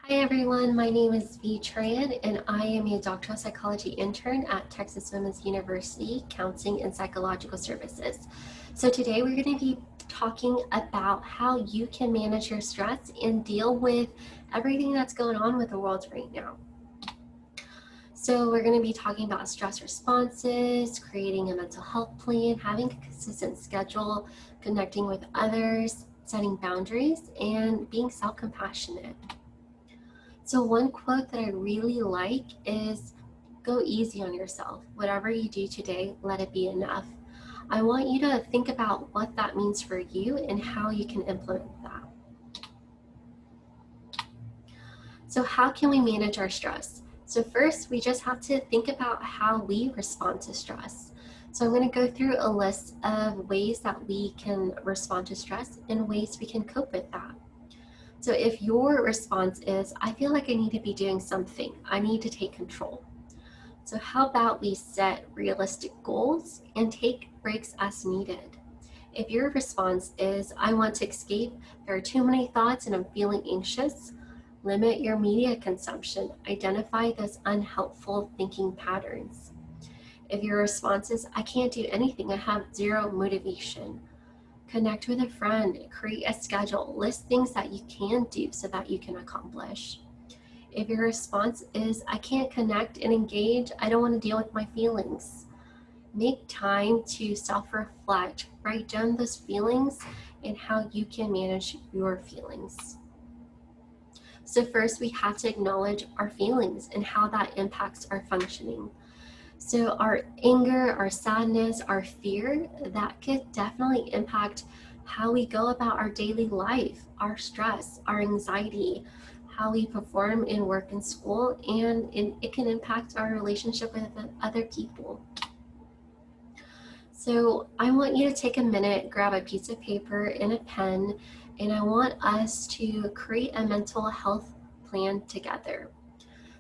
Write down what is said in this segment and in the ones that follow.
Hi everyone, my name is V. Tran and I am a doctoral psychology intern at Texas Women's University, Counseling and Psychological Services. So today we're going to be talking about how you can manage your stress and deal with everything that's going on with the world right now. So we're going to be talking about stress responses, creating a mental health plan, having a consistent schedule, connecting with others, setting boundaries, and being self-compassionate. So one quote that I really like is, go easy on yourself. Whatever you do today, let it be enough. I want you to think about what that means for you and how you can implement that. So how can we manage our stress? So first, we just have to think about how we respond to stress. So I'm going to go through a list of ways that we can respond to stress and ways we can cope with that. So if your response is, I feel like I need to be doing something, I need to take control. So how about we set realistic goals and take breaks as needed? If your response is, I want to escape, there are too many thoughts and I'm feeling anxious, limit your media consumption. Identify those unhelpful thinking patterns. If your response is, I can't do anything, I have zero motivation, connect with a friend, create a schedule, list things that you can do so that you can accomplish. If your response is, I can't connect and engage, I don't want to deal with my feelings, make time to self-reflect, write down those feelings and how you can manage your feelings. So first we have to acknowledge our feelings and how that impacts our functioning. So our anger, our sadness, our fear, that could definitely impact how we go about our daily life, our stress, our anxiety, how we perform in work and school, and it can impact our relationship with other people. So I want you to take a minute, grab a piece of paper and a pen, and I want us to create a mental health plan together.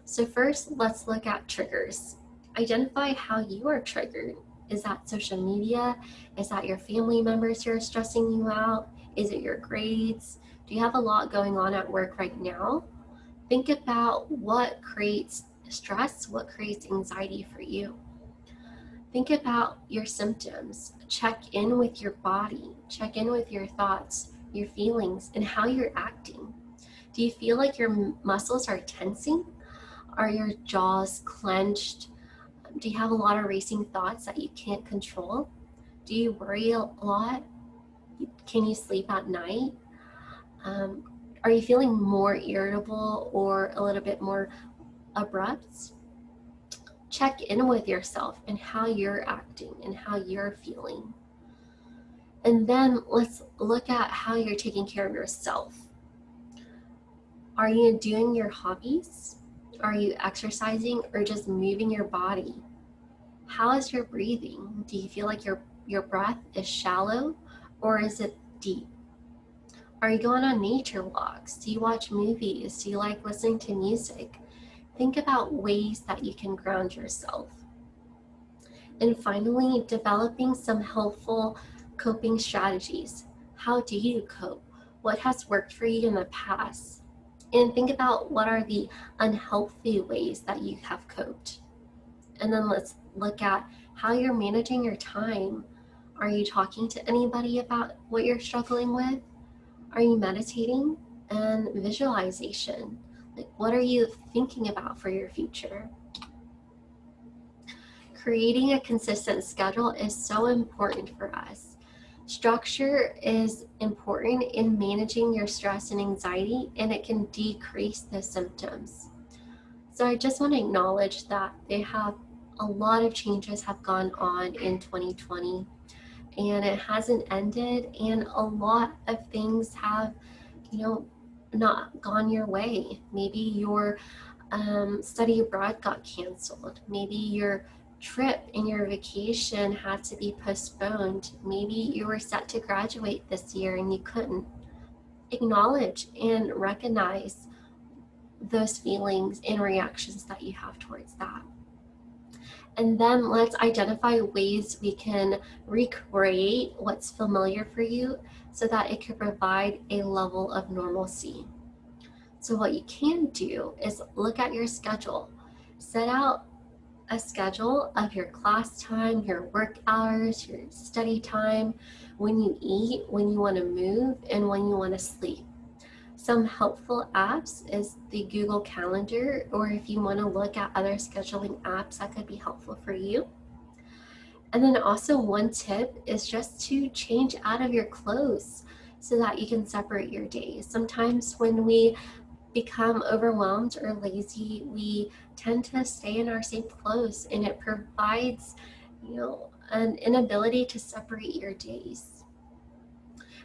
So first, let's look at triggers. Identify how you are triggered. Is that social media? Is that your family members who are stressing you out? Is it your grades? Do you have a lot going on at work right now? Think about what creates stress, what creates anxiety for you. Think about your symptoms. Check in with your body. Check in with your thoughts, your feelings, and how you're acting. Do you feel like your muscles are tensing? Are your jaws clenched? Do you have a lot of racing thoughts that you can't control? Do you worry a lot? Can you sleep at night? Um, are you feeling more irritable or a little bit more abrupt? Check in with yourself and how you're acting and how you're feeling. And then let's look at how you're taking care of yourself. Are you doing your hobbies? Are you exercising or just moving your body? How is your breathing? Do you feel like your breath is shallow or is it deep? Are you going on nature walks? Do you watch movies? Do you like listening to music? Think about ways that you can ground yourself. And finally, developing some helpful coping strategies. How do you cope? What has worked for you in the past? And think about what are the unhealthy ways that you have coped. And then let's look at how you're managing your time. Are you talking to anybody about what you're struggling with? Are you meditating? And visualization. Like, what are you thinking about for your future? Creating a consistent schedule is so important for us. Structure is important in managing your stress and anxiety, and it can decrease the symptoms. So I just want to acknowledge that a lot of changes have gone on in 2020 and it hasn't ended, and a lot of things have, not gone your way. Maybe your study abroad got canceled. Maybe your trip and your vacation had to be postponed. Maybe you were set to graduate this year and you couldn't. Acknowledge and recognize those feelings and reactions that you have towards that. And then let's identify ways we can recreate what's familiar for you so that it can provide a level of normalcy. So what you can do is look at your schedule. Set out a schedule of your class time, your work hours, your study time, when you eat, when you want to move, and when you want to sleep. Some helpful apps is the Google Calendar, or if you want to look at other scheduling apps that could be helpful for you. And then also one tip is just to change out of your clothes so that you can separate your days. Sometimes when we become overwhelmed or lazy, we tend to stay in our same clothes, and it provides, an inability to separate your days.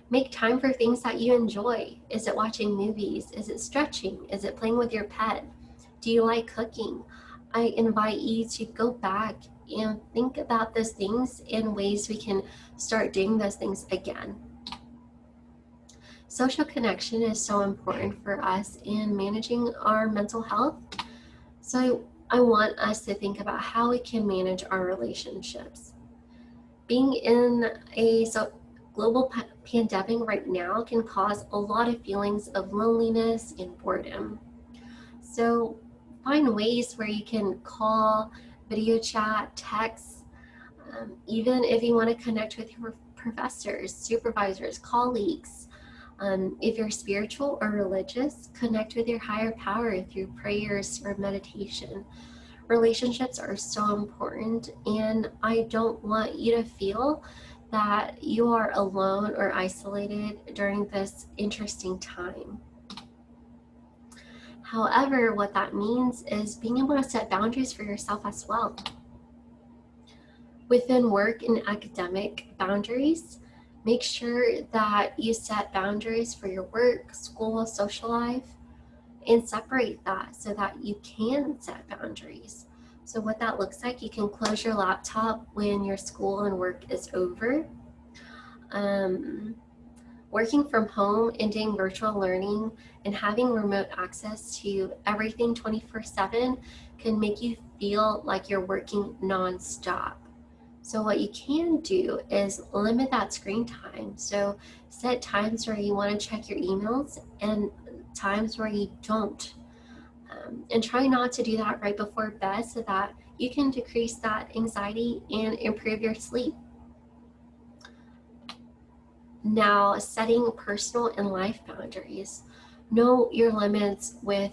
Make time for things that you enjoy. Is it watching movies? Is it stretching? Is it playing with your pet? Do you like cooking? I invite you to go back and think about those things and ways we can start doing those things again. Social connection is so important for us in managing our mental health. So I want us to think about how we can manage our relationships. Being in a global pandemic right now can cause a lot of feelings of loneliness and boredom. So find ways where you can call, video chat, text, even if you want to connect with your professors, supervisors, colleagues. If you're spiritual or religious, connect with your higher power through prayers or meditation. Relationships are so important, and I don't want you to feel that you are alone or isolated during this interesting time. However, what that means is being able to set boundaries for yourself as well. Within work and academic boundaries, make sure that you set boundaries for your work, school, social life, and separate that so that you can set boundaries. So what that looks like, you can close your laptop when your school and work is over. Working from home and doing virtual learning and having remote access to everything 24/7 can make you feel like you're working nonstop. So what you can do is limit that screen time. So set times where you want to check your emails and times where you don't. And try not to do that right before bed so that you can decrease that anxiety and improve your sleep. Now, setting personal and life boundaries. Know your limits with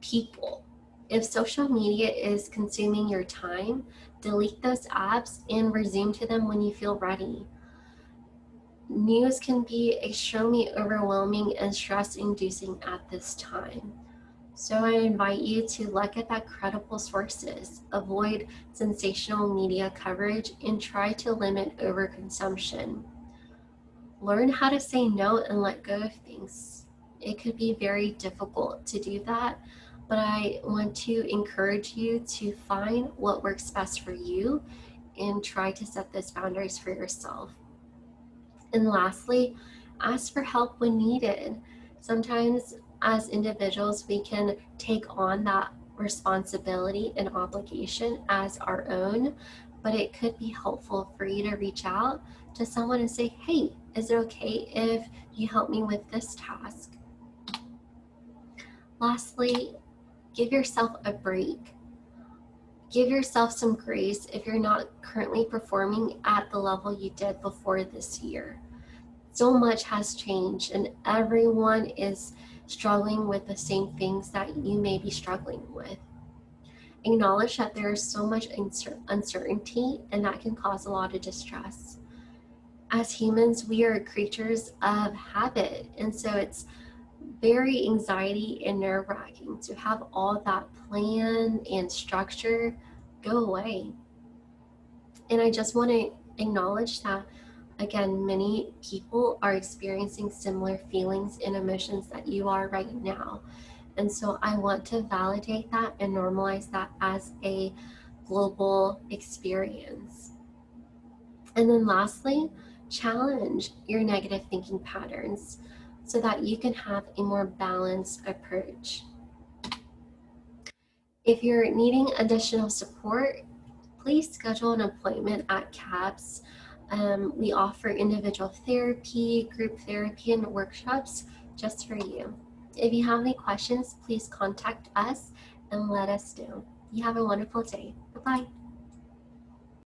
people. If social media is consuming your time, delete those apps and resume to them when you feel ready. News can be extremely overwhelming and stress inducing at this time. So I invite you to look at that credible sources, avoid sensational media coverage, and try to limit overconsumption. Learn how to say no and let go of things. It could be very difficult to do that, but I want to encourage you to find what works best for you and try to set those boundaries for yourself. And lastly, ask for help when needed. Sometimes, as individuals, we can take on that responsibility and obligation as our own, but it could be helpful for you to reach out to someone and say, hey, is it okay if you help me with this task? Lastly, give yourself a break. Give yourself some grace if you're not currently performing at the level you did before this year. So much has changed, and everyone is struggling with the same things that you may be struggling with. Acknowledge that there is so much uncertainty, and that can cause a lot of distress. As humans, we are creatures of habit, and so it's very anxiety and nerve-wracking to have all that plan and structure go away. And I just want to acknowledge that, again, many people are experiencing similar feelings and emotions that you are right now. And so I want to validate that and normalize that as a global experience. And then lastly, challenge your negative thinking patterns so that you can have a more balanced approach. If you're needing additional support, please schedule an appointment at CAPS. We offer individual therapy, group therapy, and workshops just for you. If you have any questions, please contact us and let us know. You have a wonderful day. Bye bye.